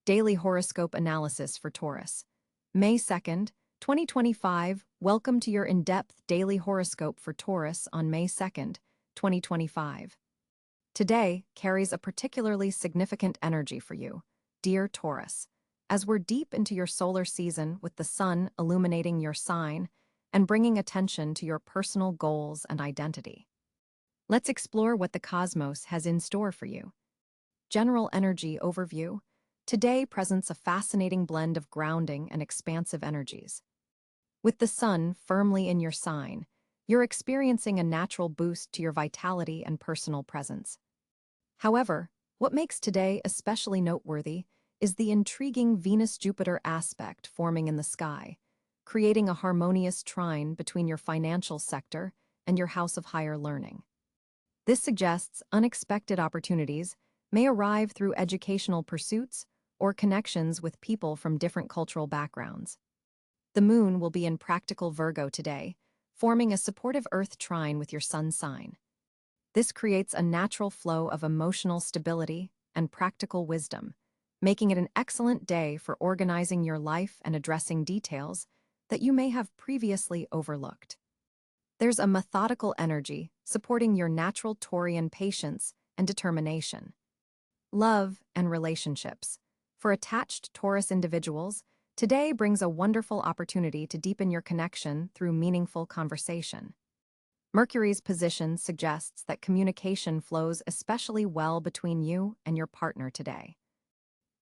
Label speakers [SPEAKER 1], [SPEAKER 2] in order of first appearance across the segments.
[SPEAKER 1] Daily Horoscope Analysis for Taurus. May 2nd, 2025. Welcome to your in-depth daily horoscope for Taurus on May 2nd, 2025. Today carries a particularly significant energy for you, dear Taurus, as we're deep into your solar season with the sun illuminating your sign and bringing attention to your personal goals and identity. Let's explore what the cosmos has in store for you. General energy overview. Today presents a fascinating blend of grounding and expansive energies. With the sun firmly in your sign, you're experiencing a natural boost to your vitality and personal presence. However, what makes today especially noteworthy is the intriguing Venus-Jupiter aspect forming in the sky, creating a harmonious trine between your financial sector and your house of higher learning. This suggests unexpected opportunities may arrive through educational pursuits or connections with people from different cultural backgrounds. The moon will be in practical Virgo today, forming a supportive earth trine with your sun sign. This creates a natural flow of emotional stability and practical wisdom, making it an excellent day for organizing your life and addressing details that you may have previously overlooked. There's a methodical energy supporting your natural Taurian patience and determination. Love and relationships. For attached Taurus individuals, today brings a wonderful opportunity to deepen your connection through meaningful conversation. Mercury's position suggests that communication flows especially well between you and your partner today.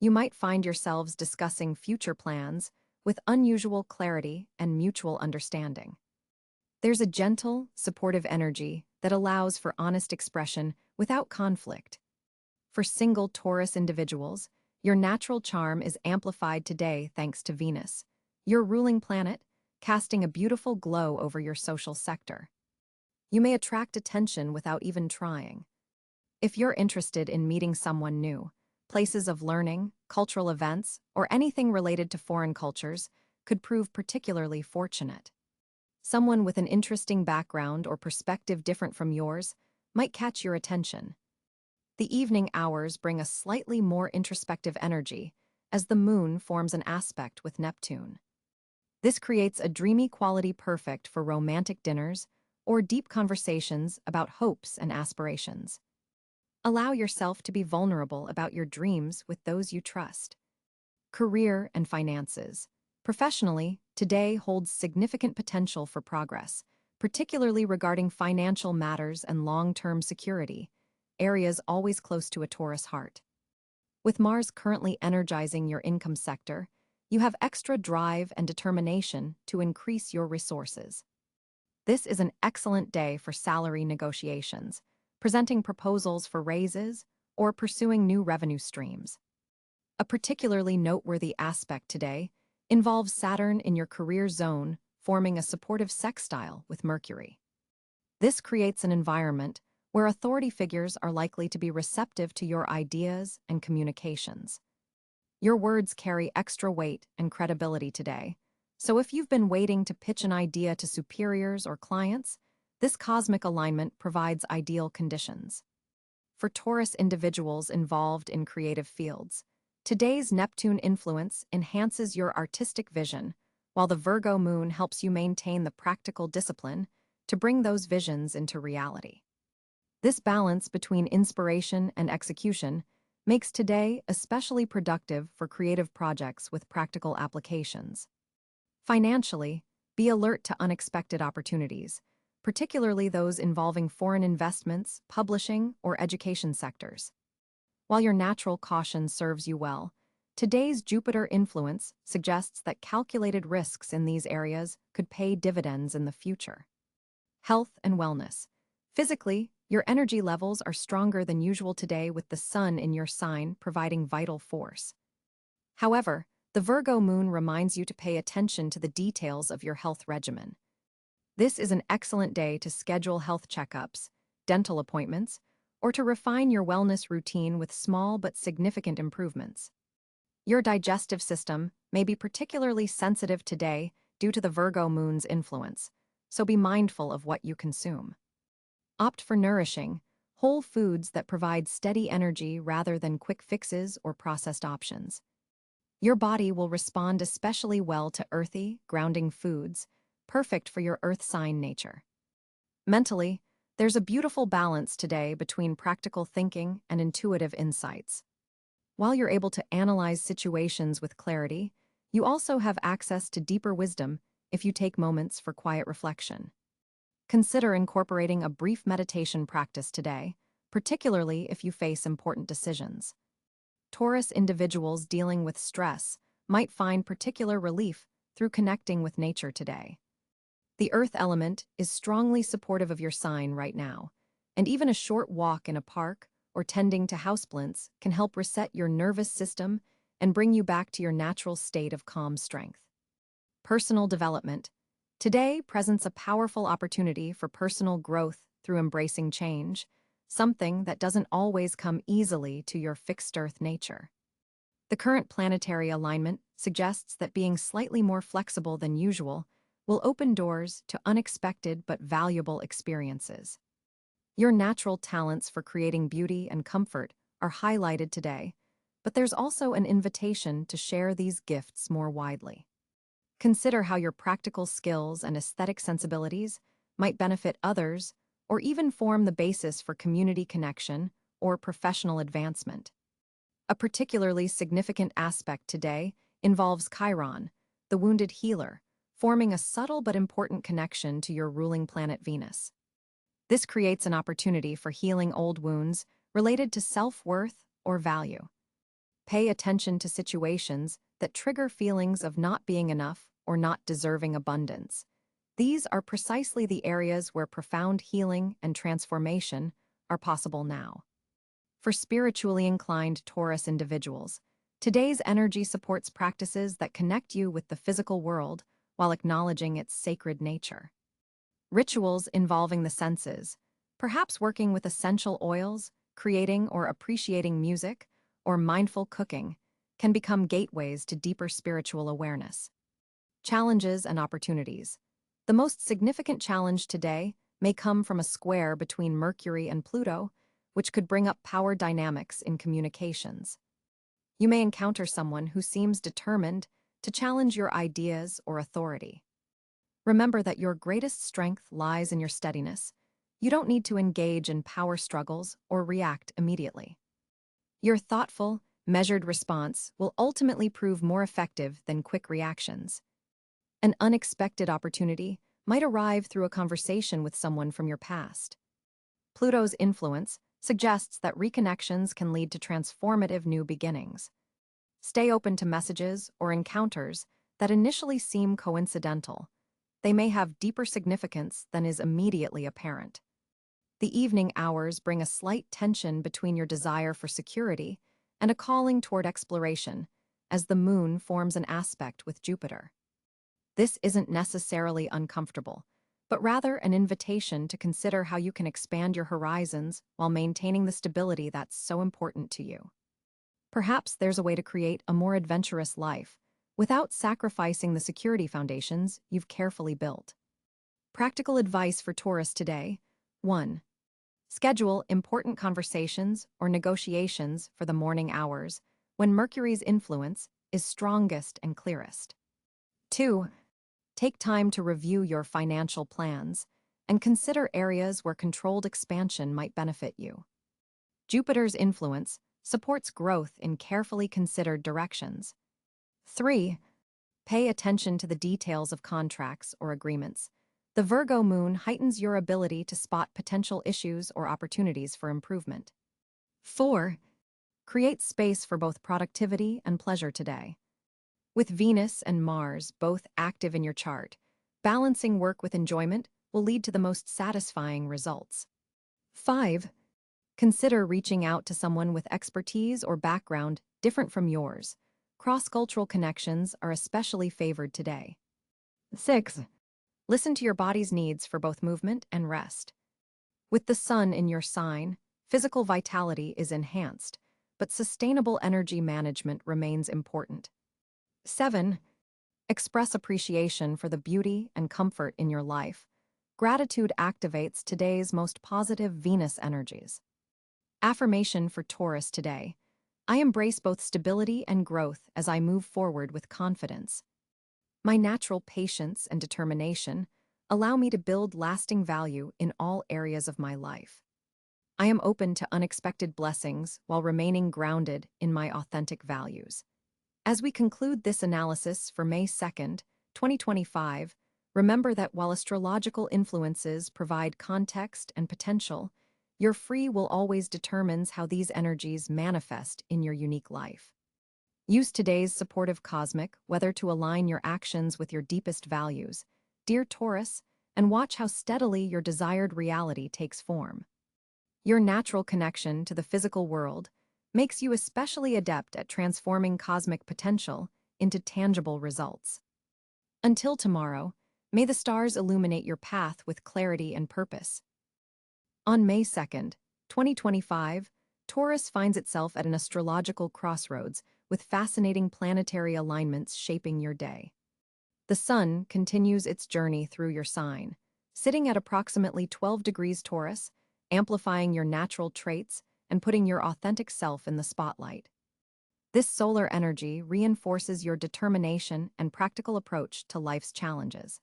[SPEAKER 1] You might find yourselves discussing future plans with unusual clarity and mutual understanding. There's a gentle, supportive energy that allows for honest expression without conflict. For single Taurus individuals, your natural charm is amplified today thanks to Venus, your ruling planet, casting a beautiful glow over your social sector. You may attract attention without even trying. If you're interested in meeting someone new, places of learning, cultural events, or anything related to foreign cultures could prove particularly fortunate. Someone with an interesting background or perspective different from yours might catch your attention. The evening hours bring a slightly more introspective energy as the moon forms an aspect with Neptune. This creates a dreamy quality perfect for romantic dinners or deep conversations about hopes and aspirations. Allow yourself to be vulnerable about your dreams with those you trust. Career and finances. Professionally, today holds significant potential for progress, particularly regarding financial matters and long-term security, areas always close to a Taurus heart. With Mars currently energizing your income sector, you have extra drive and determination to increase your resources. This is an excellent day for salary negotiations, presenting proposals for raises, or pursuing new revenue streams. A particularly noteworthy aspect today involves Saturn in your career zone forming a supportive sextile with Mercury. This creates an environment where authority figures are likely to be receptive to your ideas and communications. Your words carry extra weight and credibility today, so if you've been waiting to pitch an idea to superiors or clients, this cosmic alignment provides ideal conditions. For Taurus individuals involved in creative fields, today's Neptune influence enhances your artistic vision, while the Virgo moon helps you maintain the practical discipline to bring those visions into reality. This balance between inspiration and execution makes today especially productive for creative projects with practical applications. Financially, be alert to unexpected opportunities, particularly those involving foreign investments, publishing, or education sectors. While your natural caution serves you well, today's Jupiter influence suggests that calculated risks in these areas could pay dividends in the future. Health and wellness. Physically, your energy levels are stronger than usual today with the sun in your sign providing vital force. However, the Virgo moon reminds you to pay attention to the details of your health regimen. This is an excellent day to schedule health checkups, dental appointments, or to refine your wellness routine with small but significant improvements. Your digestive system may be particularly sensitive today due to the Virgo moon's influence, so be mindful of what you consume. Opt for nourishing, whole foods that provide steady energy rather than quick fixes or processed options. Your body will respond especially well to earthy, grounding foods, perfect for your earth sign nature. Mentally, there's a beautiful balance today between practical thinking and intuitive insights. While you're able to analyze situations with clarity, you also have access to deeper wisdom if you take moments for quiet reflection. Consider incorporating a brief meditation practice today, particularly if you face important decisions. Taurus individuals dealing with stress might find particular relief through connecting with nature today. The earth element is strongly supportive of your sign right now, and even a short walk in a park or tending to houseplants can help reset your nervous system and bring you back to your natural state of calm strength. Personal development. Today presents a powerful opportunity for personal growth through embracing change, something that doesn't always come easily to your fixed earth nature. The current planetary alignment suggests that being slightly more flexible than usual will open doors to unexpected but valuable experiences. Your natural talents for creating beauty and comfort are highlighted today, but there's also an invitation to share these gifts more widely. Consider how your practical skills and aesthetic sensibilities might benefit others or even form the basis for community connection or professional advancement. A particularly significant aspect today involves Chiron, the wounded healer, forming a subtle but important connection to your ruling planet Venus. This creates an opportunity for healing old wounds related to self-worth or value. Pay attention to situations that trigger feelings of not being enough or not deserving abundance. These are precisely the areas where profound healing and transformation are possible now. For spiritually inclined Taurus individuals, today's energy supports practices that connect you with the physical world while acknowledging its sacred nature. Rituals involving the senses, perhaps working with essential oils, creating or appreciating music, or mindful cooking, can become gateways to deeper spiritual awareness. Challenges and opportunities. The most significant challenge today may come from a square between Mercury and Pluto, which could bring up power dynamics in communications. You may encounter someone who seems determined to challenge your ideas or authority. Remember that your greatest strength lies in your steadiness. You don't need to engage in power struggles or react immediately. Your thoughtful, measured response will ultimately prove more effective than quick reactions. An unexpected opportunity might arrive through a conversation with someone from your past. Pluto's influence suggests that reconnections can lead to transformative new beginnings. Stay open to messages or encounters that initially seem coincidental. They may have deeper significance than is immediately apparent. The evening hours bring a slight tension between your desire for security and a calling toward exploration, as the moon forms an aspect with Jupiter. This isn't necessarily uncomfortable, but rather an invitation to consider how you can expand your horizons while maintaining the stability that's so important to you. Perhaps there's a way to create a more adventurous life without sacrificing the security foundations you've carefully built. Practical advice for Taurus today. 1. Schedule important conversations or negotiations for the morning hours when Mercury's influence is strongest and clearest. 2. Take time to review your financial plans and consider areas where controlled expansion might benefit you. Jupiter's influence supports growth in carefully considered directions. 3. Pay attention to the details of contracts or agreements. The Virgo moon heightens your ability to spot potential issues or opportunities for improvement. 4. Create space for both productivity and pleasure today. With Venus and Mars both active in your chart, balancing work with enjoyment will lead to the most satisfying results. 5. Consider reaching out to someone with expertise or background different from yours. Cross-cultural connections are especially favored today. 6. Listen to your body's needs for both movement and rest. With the sun in your sign, physical vitality is enhanced, but sustainable energy management remains important. 7. Express appreciation for the beauty and comfort in your life. Gratitude activates today's most positive Venus energies. Affirmation for Taurus today. I embrace both stability and growth as I move forward with confidence. My natural patience and determination allow me to build lasting value in all areas of my life. I am open to unexpected blessings while remaining grounded in my authentic values. As we conclude this analysis for May 2nd, 2025, remember that while astrological influences provide context and potential, your free will always determines how these energies manifest in your unique life. Use today's supportive cosmic weather to align your actions with your deepest values, dear Taurus, and watch how steadily your desired reality takes form. Your natural connection to the physical world makes you especially adept at transforming cosmic potential into tangible results. Until tomorrow, may the stars illuminate your path with clarity and purpose. On May 2nd, 2025, Taurus finds itself at an astrological crossroads with fascinating planetary alignments shaping your day. The Sun continues its journey through your sign, sitting at approximately 12 degrees Taurus, amplifying your natural traits and putting your authentic self in the spotlight. This solar energy reinforces your determination and practical approach to life's challenges.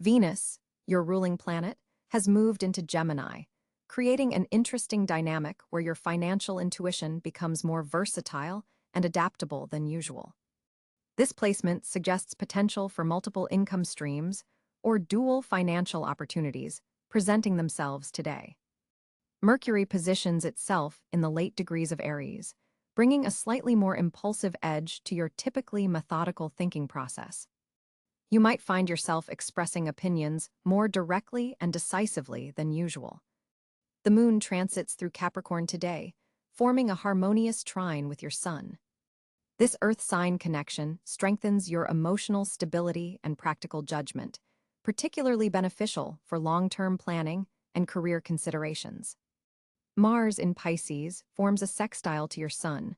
[SPEAKER 1] Venus, your ruling planet, has moved into Gemini, creating an interesting dynamic where your financial intuition becomes more versatile and adaptable than usual. This placement suggests potential for multiple income streams or dual financial opportunities presenting themselves today. Mercury positions itself in the late degrees of Aries, bringing a slightly more impulsive edge to your typically methodical thinking process. You might find yourself expressing opinions more directly and decisively than usual. The moon transits through Capricorn today, forming a harmonious trine with your sun. This earth sign connection strengthens your emotional stability and practical judgment, particularly beneficial for long-term planning and career considerations. Mars in Pisces forms a sextile to your sun,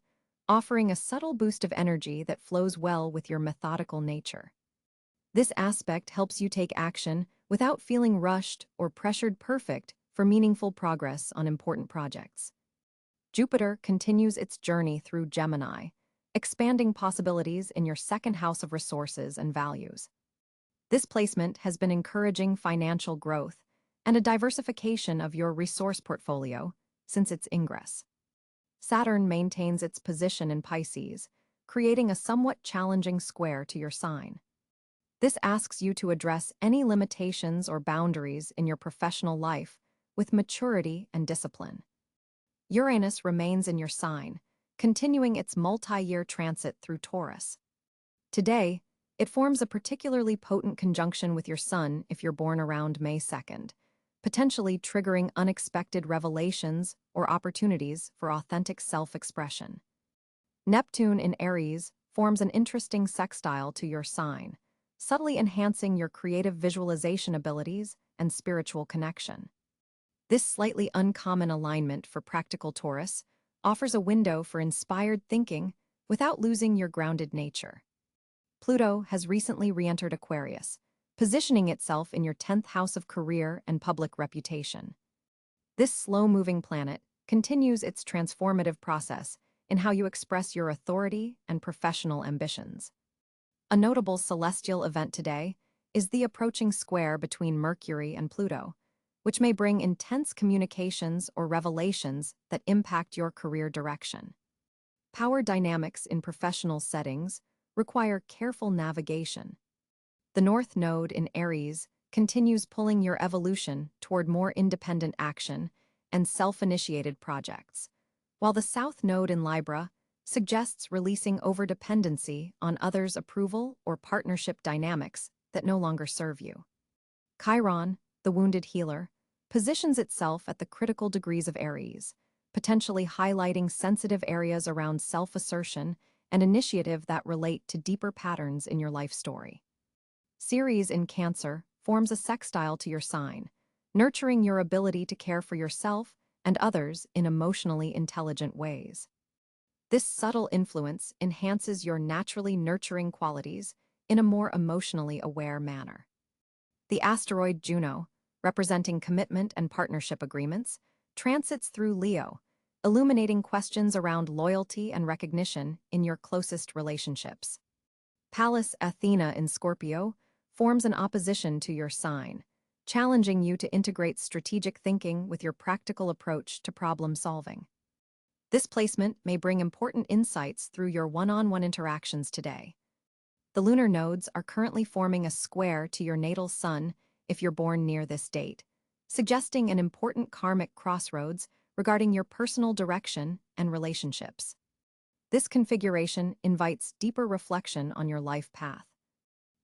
[SPEAKER 1] offering a subtle boost of energy that flows well with your methodical nature. This aspect helps you take action without feeling rushed or pressured, perfect for meaningful progress on important projects. Jupiter continues its journey through Gemini, expanding possibilities in your second house of resources and values. This placement has been encouraging financial growth and a diversification of your resource portfolio since its ingress. Saturn maintains its position in Pisces, creating a somewhat challenging square to your sign. This asks you to address any limitations or boundaries in your professional life with maturity and discipline. Uranus remains in your sign, continuing its multi-year transit through Taurus. Today, it forms a particularly potent conjunction with your Sun if you're born around May 2nd, potentially triggering unexpected revelations or opportunities for authentic self-expression. Neptune in Aries forms an interesting sextile to your sign, subtly enhancing your creative visualization abilities and spiritual connection. This slightly uncommon alignment for practical Taurus offers a window for inspired thinking without losing your grounded nature. Pluto has recently re-entered Aquarius, positioning itself in your 10th house of career and public reputation. This slow-moving planet continues its transformative process in how you express your authority and professional ambitions. A notable celestial event today is the approaching square between Mercury and Pluto, which may bring intense communications or revelations that impact your career direction. Power dynamics in professional settings require careful navigation. The North Node in Aries continues pulling your evolution toward more independent action and self-initiated projects, while the South Node in Libra suggests releasing overdependency on others' approval or partnership dynamics that no longer serve you. Chiron, the wounded healer, positions itself at the critical degrees of Aries, potentially highlighting sensitive areas around self-assertion and initiative that relate to deeper patterns in your life story. Ceres in Cáncer forms a sextile to your sign, nurturing your ability to care for yourself and others in emotionally intelligent ways. This subtle influence enhances your naturally nurturing qualities in a more emotionally aware manner. The asteroid Juno, representing commitment and partnership agreements, transits through Leo, illuminating questions around loyalty and recognition in your closest relationships. Pallas Athena in Scorpio forms an opposition to your sign, challenging you to integrate strategic thinking with your practical approach to problem solving. This placement may bring important insights through your one-on-one interactions today. The lunar nodes are currently forming a square to your natal sun if you're born near this date, suggesting an important karmic crossroads regarding your personal direction and relationships. This configuration invites deeper reflection on your life path.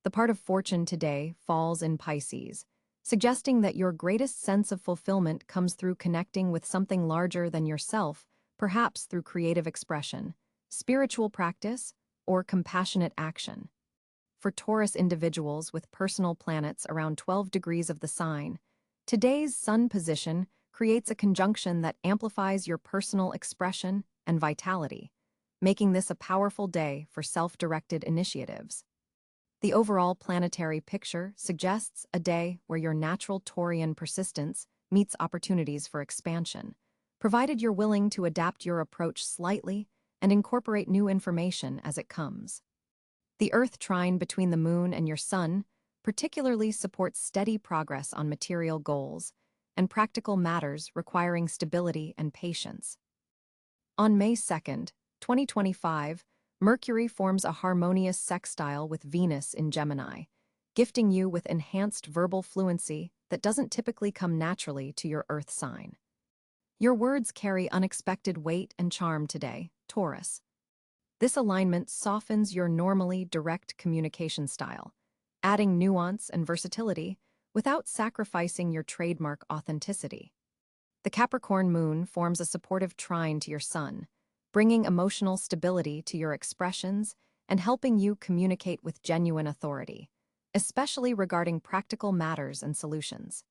[SPEAKER 1] The part of fortune today falls in Pisces, suggesting that your greatest sense of fulfillment comes through connecting with something larger than yourself, perhaps through creative expression, spiritual practice, or compassionate action. For Taurus individuals with personal planets around 12 degrees of the sign, today's sun position creates a conjunction that amplifies your personal expression and vitality, making this a powerful day for self-directed initiatives. The overall planetary picture suggests a day where your natural Taurian persistence meets opportunities for expansion, provided you're willing to adapt your approach slightly and incorporate new information as it comes. The Earth trine between the Moon and your Sun particularly supports steady progress on material goals and practical matters requiring stability and patience. On May 2nd, 2025, Mercury forms a harmonious sextile with Venus in Gemini, gifting you with enhanced verbal fluency that doesn't typically come naturally to your Earth sign. Your words carry unexpected weight and charm today, Taurus. This alignment softens your normally direct communication style, adding nuance and versatility without sacrificing your trademark authenticity. The Capricorn moon forms a supportive trine to your sun, bringing emotional stability to your expressions and helping you communicate with genuine authority, especially regarding practical matters and solutions.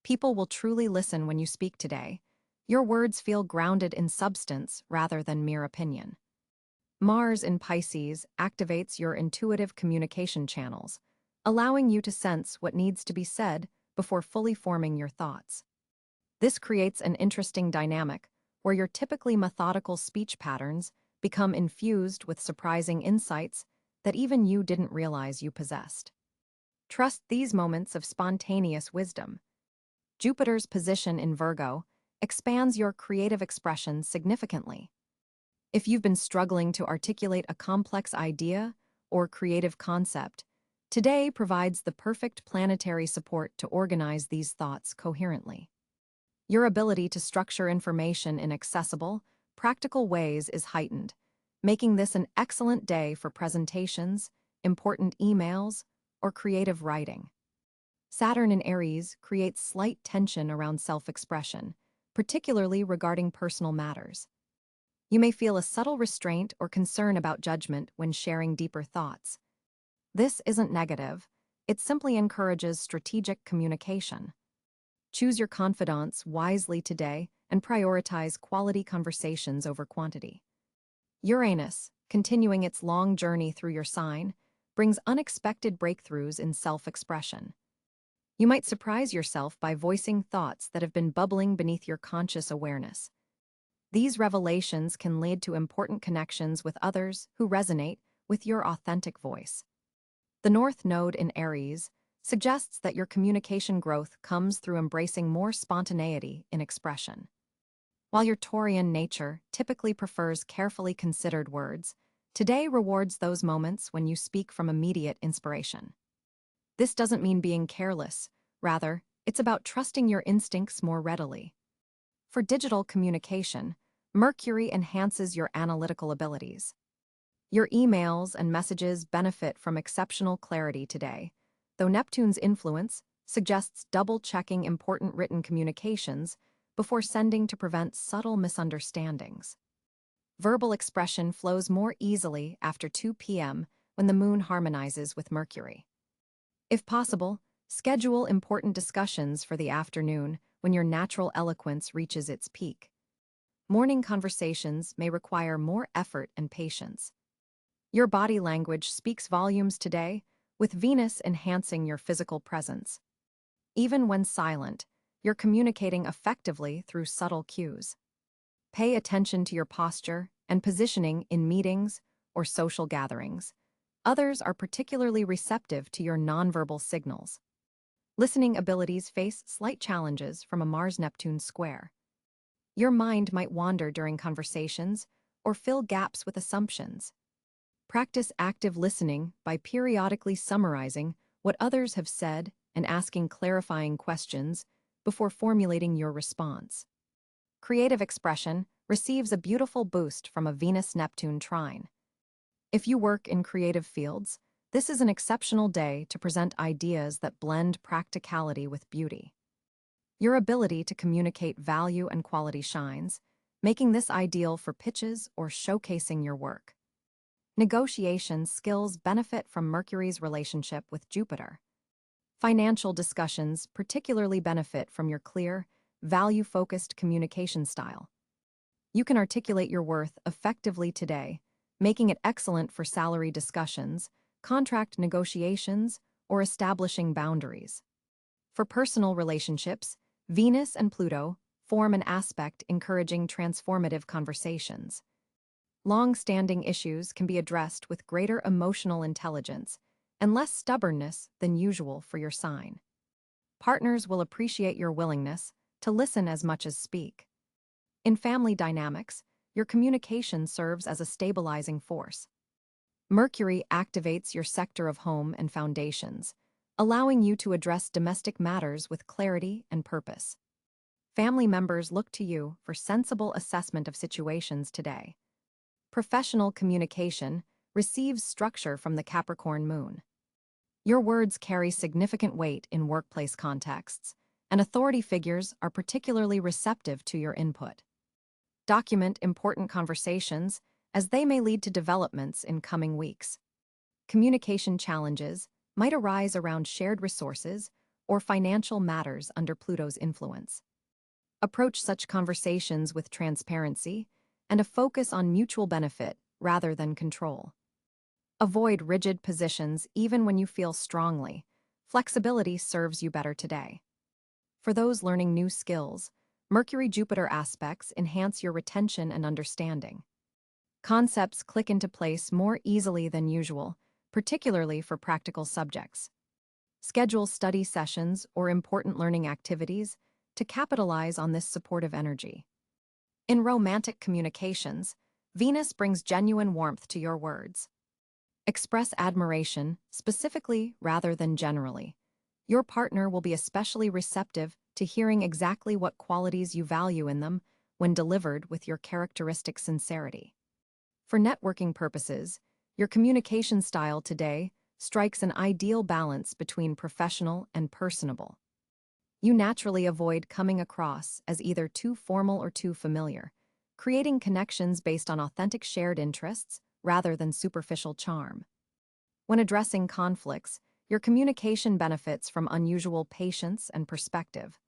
[SPEAKER 1] People will truly listen when you speak today. Your words feel grounded in substance rather than mere opinion. Mars in Pisces activates your intuitive communication channels, allowing you to sense what needs to be said before fully forming your thoughts. This creates an interesting dynamic where your typically methodical speech patterns become infused with surprising insights that even you didn't realize you possessed. Trust these moments of spontaneous wisdom. Jupiter's position in Virgo expands your creative expression significantly. If you've been struggling to articulate a complex idea or creative concept, today provides the perfect planetary support to organize these thoughts coherently. Your ability to structure information in accessible, practical ways is heightened, making this an excellent day for presentations, important emails, or creative writing. Saturn in Aries creates slight tension around self-expression, particularly regarding personal matters. You may feel a subtle restraint or concern about judgment when sharing deeper thoughts. This isn't negative, it simply encourages strategic communication. Choose your confidants wisely today and prioritize quality conversations over quantity. Uranus, continuing its long journey through your sign, brings unexpected breakthroughs in self-expression. You might surprise yourself by voicing thoughts that have been bubbling beneath your conscious awareness. These revelations can lead to important connections with others who resonate with your authentic voice. The North Node in Aries suggests that your communication growth comes through embracing more spontaneity in expression. While your Taurian nature typically prefers carefully considered words, today rewards those moments when you speak from immediate inspiration. This doesn't mean being careless, rather, it's about trusting your instincts more readily. For digital communication, Mercury enhances your analytical abilities. Your emails and messages benefit from exceptional clarity today, though Neptune's influence suggests double-checking important written communications before sending to prevent subtle misunderstandings. Verbal expression flows more easily after 2 p.m. when the moon harmonizes with Mercury. If possible, schedule important discussions for the afternoon when your natural eloquence reaches its peak. Morning conversations may require more effort and patience. Your body language speaks volumes today, with Venus enhancing your physical presence. Even when silent, you're communicating effectively through subtle cues. Pay attention to your posture and positioning in meetings or social gatherings. Others are particularly receptive to your nonverbal signals. Listening abilities face slight challenges from a Mars-Neptune square. Your mind might wander during conversations or fill gaps with assumptions. Practice active listening by periodically summarizing what others have said and asking clarifying questions before formulating your response. Creative expression receives a beautiful boost from a Venus-Neptune trine. If you work in creative fields, this is an exceptional day to present ideas that blend practicality with beauty. Your ability to communicate value and quality shines, making this ideal for pitches or showcasing your work. Negotiation skills benefit from Mercury's relationship with Jupiter. Financial discussions particularly benefit from your clear, value-focused communication style. You can articulate your worth effectively today, making it excellent for salary discussions, contract negotiations, or establishing boundaries. For personal relationships, Venus and Pluto form an aspect encouraging transformative conversations. Long-standing issues can be addressed with greater emotional intelligence and less stubbornness than usual for your sign. Partners will appreciate your willingness to listen as much as speak. In family dynamics, your communication serves as a stabilizing force. Mercury activates your sector of home and foundations, allowing you to address domestic matters with clarity and purpose. Family members look to you for sensible assessment of situations today. Professional communication receives structure from the Capricorn moon. Your words carry significant weight in workplace contexts, and authority figures are particularly receptive to your input. Document important conversations as they may lead to developments in coming weeks. Communication challenges might arise around shared resources or financial matters under Pluto's influence. Approach such conversations with transparency and a focus on mutual benefit rather than control. Avoid rigid positions even when you feel strongly. Flexibility serves you better today. For those learning new skills, Mercury-Jupiter aspects enhance your retention and understanding. Concepts click into place more easily than usual, particularly for practical subjects. Schedule study sessions or important learning activities to capitalize on this supportive energy. In romantic communications, Venus brings genuine warmth to your words. Express admiration, specifically rather than generally. Your partner will be especially receptive to hearing exactly what qualities you value in them when delivered with your characteristic sincerity. For networking purposes, your communication style today strikes an ideal balance between professional and personable. You naturally avoid coming across as either too formal or too familiar, creating connections based on authentic shared interests rather than superficial charm. When addressing conflicts, your communication benefits from unusual patience and perspective.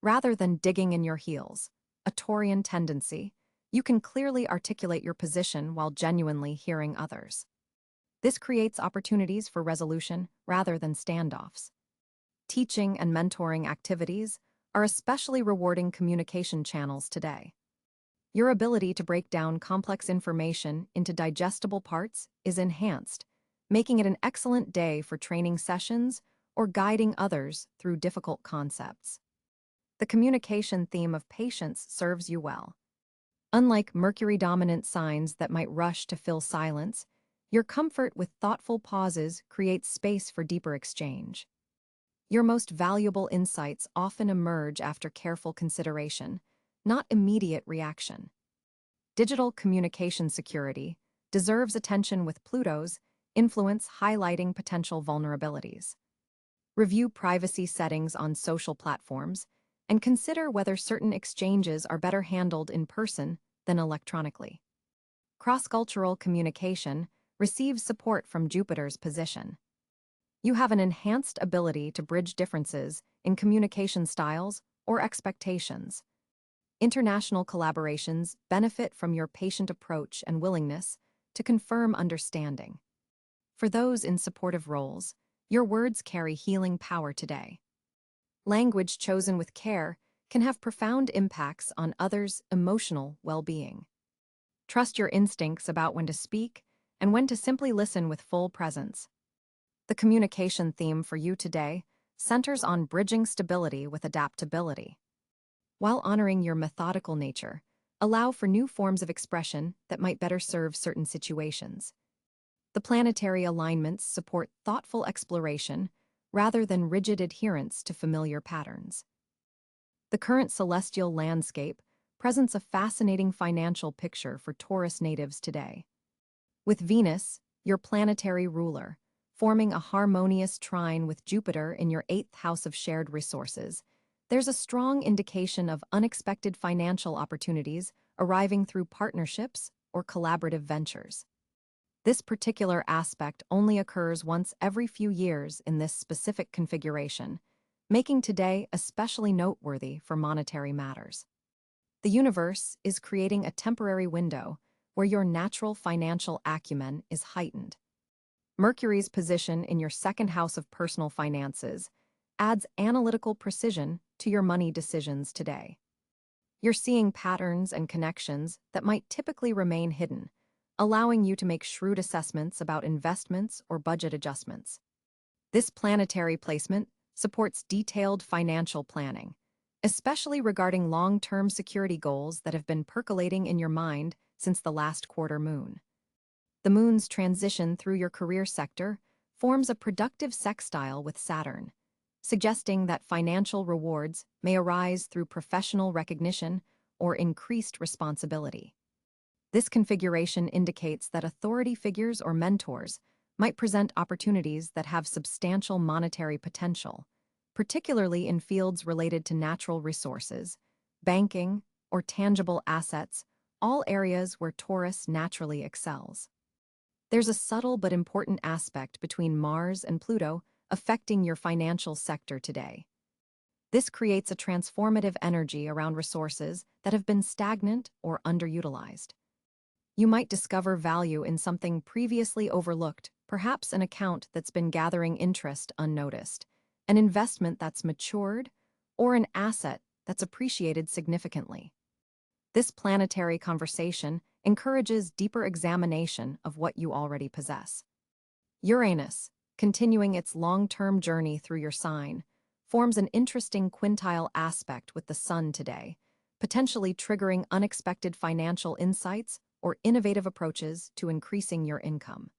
[SPEAKER 1] Rather than digging in your heels, a Taurian tendency, you can clearly articulate your position while genuinely hearing others. This creates opportunities for resolution rather than standoffs. Teaching and mentoring activities are especially rewarding communication channels today. Your ability to break down complex information into digestible parts is enhanced, making it an excellent day for training sessions or guiding others through difficult concepts. The communication theme of patience serves you well. Unlike Mercury-dominant signs that might rush to fill silence, your comfort with thoughtful pauses creates space for deeper exchange. Your most valuable insights often emerge after careful consideration, not immediate reaction. Digital communication security deserves attention with Pluto's influence highlighting potential vulnerabilities. Review privacy settings on social platforms and consider whether certain exchanges are better handled in person than electronically. Cross-cultural communication receives support from Jupiter's position. You have an enhanced ability to bridge differences in communication styles or expectations. International collaborations benefit from your patient approach and willingness to confirm understanding. For those in supportive roles, your words carry healing power today. Language chosen with care can have profound impacts on others' emotional well-being. Trust your instincts about when to speak and when to simply listen with full presence. The communication theme for you today centers on bridging stability with adaptability. While honoring your methodical nature, allow for new forms of expression that might better serve certain situations. The planetary alignments support thoughtful exploration rather than rigid adherence to familiar patterns. The current celestial landscape presents a fascinating financial picture for Taurus natives today. With Venus, your planetary ruler, forming a harmonious trine with Jupiter in your 8th house of shared resources, there's a strong indication of unexpected financial opportunities arriving through partnerships or collaborative ventures. This particular aspect only occurs once every few years in this specific configuration, making today especially noteworthy for monetary matters. The universe is creating a temporary window where your natural financial acumen is heightened. Mercury's position in your 2nd house of personal finances adds analytical precision to your money decisions today. You're seeing patterns and connections that might typically remain hidden, allowing you to make shrewd assessments about investments or budget adjustments. This planetary placement supports detailed financial planning, especially regarding long-term security goals that have been percolating in your mind since the last quarter moon. The moon's transition through your career sector forms a productive sextile with Saturn, suggesting that financial rewards may arise through professional recognition or increased responsibility. This configuration indicates that authority figures or mentors might present opportunities that have substantial monetary potential, particularly in fields related to natural resources, banking, or tangible assets, all areas where Taurus naturally excels. There's a subtle but important aspect between Mars and Pluto affecting your financial sector today. This creates a transformative energy around resources that have been stagnant or underutilized. You might discover value in something previously overlooked, perhaps an account that's been gathering interest unnoticed, an investment that's matured, or an asset that's appreciated significantly. This planetary conversation encourages deeper examination of what you already possess. Uranus, continuing its long-term journey through your sign, forms an interesting quintile aspect with the Sun today, potentially triggering unexpected financial insights or innovative approaches to increasing your income.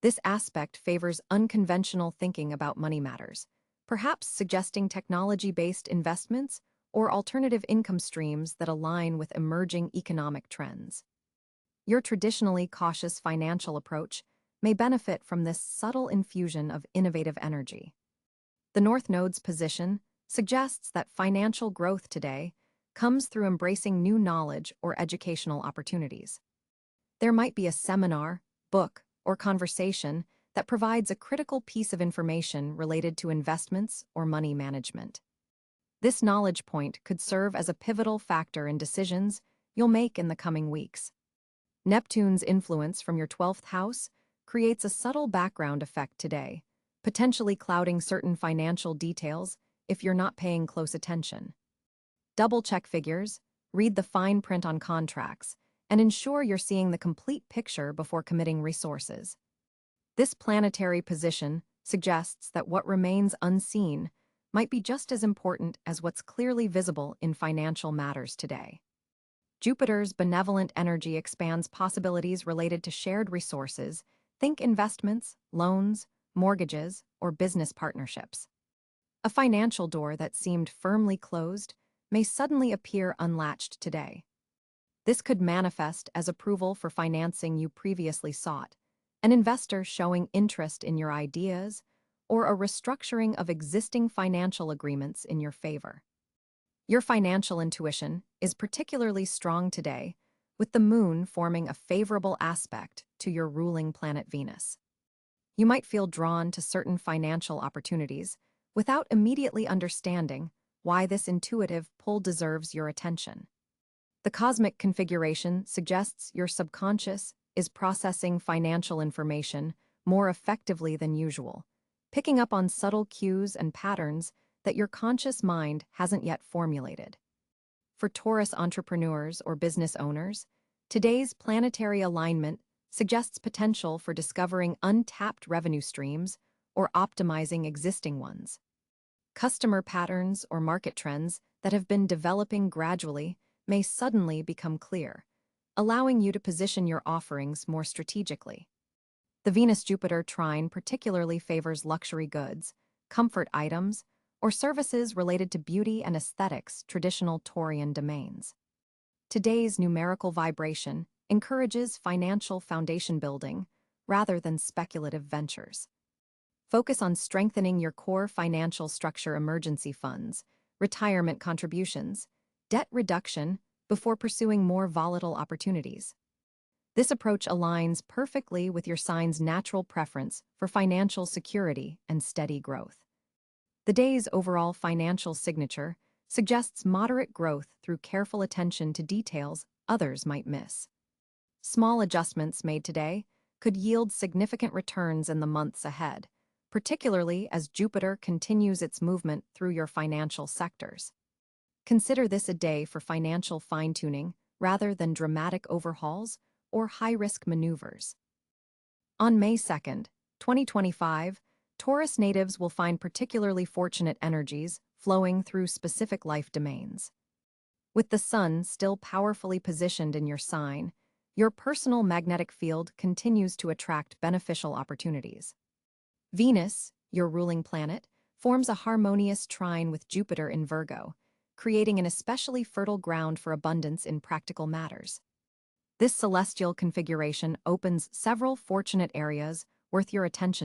[SPEAKER 1] This aspect favors unconventional thinking about money matters, perhaps suggesting technology-based investments or alternative income streams that align with emerging economic trends. Your traditionally cautious financial approach may benefit from this subtle infusion of innovative energy. The North Node's position suggests that financial growth today comes through embracing new knowledge or educational opportunities. There might be a seminar, book, or conversation that provides a critical piece of information related to investments or money management. This knowledge point could serve as a pivotal factor in decisions you'll make in the coming weeks. Neptune's influence from your 12th house creates a subtle background effect today, potentially clouding certain financial details if you're not paying close attention. Double-check figures, read the fine print on contracts, and ensure you're seeing the complete picture before committing resources. This planetary position suggests that what remains unseen might be just as important as what's clearly visible in financial matters today. Jupiter's benevolent energy expands possibilities related to shared resources. Think investments, loans, mortgages, or business partnerships. A financial door that seemed firmly closed may suddenly appear unlatched today. This could manifest as approval for financing you previously sought, an investor showing interest in your ideas, or a restructuring of existing financial agreements in your favor. Your financial intuition is particularly strong today, with the moon forming a favorable aspect to your ruling planet Venus. You might feel drawn to certain financial opportunities without immediately understanding why this intuitive pull deserves your attention. The cosmic configuration suggests your subconscious is processing financial information more effectively than usual, picking up on subtle cues and patterns that your conscious mind hasn't yet formulated. For Taurus entrepreneurs or business owners, today's planetary alignment suggests potential for discovering untapped revenue streams or optimizing existing ones. Customer patterns or market trends that have been developing gradually may suddenly become clear, allowing you to position your offerings more strategically. The Venus-Jupiter trine particularly favors luxury goods, comfort items, or services related to beauty and aesthetics, traditional Taurian domains. Today's numerical vibration encourages financial foundation building rather than speculative ventures. Focus on strengthening your core financial structure, emergency funds, retirement contributions, debt reduction before pursuing more volatile opportunities. This approach aligns perfectly with your sign's natural preference for financial security and steady growth. The day's overall financial signature suggests moderate growth through careful attention to details others might miss. Small adjustments made today could yield significant returns in the months ahead, particularly as Jupiter continues its movement through your financial sectors. Consider this a day for financial fine-tuning rather than dramatic overhauls or high-risk maneuvers. On May 2nd, 2025, Taurus natives will find particularly fortunate energies flowing through specific life domains. With the Sun still powerfully positioned in your sign, your personal magnetic field continues to attract beneficial opportunities. Venus, your ruling planet, forms a harmonious trine with Jupiter in Virgo, creating an especially fertile ground for abundance in practical matters. This celestial configuration opens several fortunate areas worth your attention.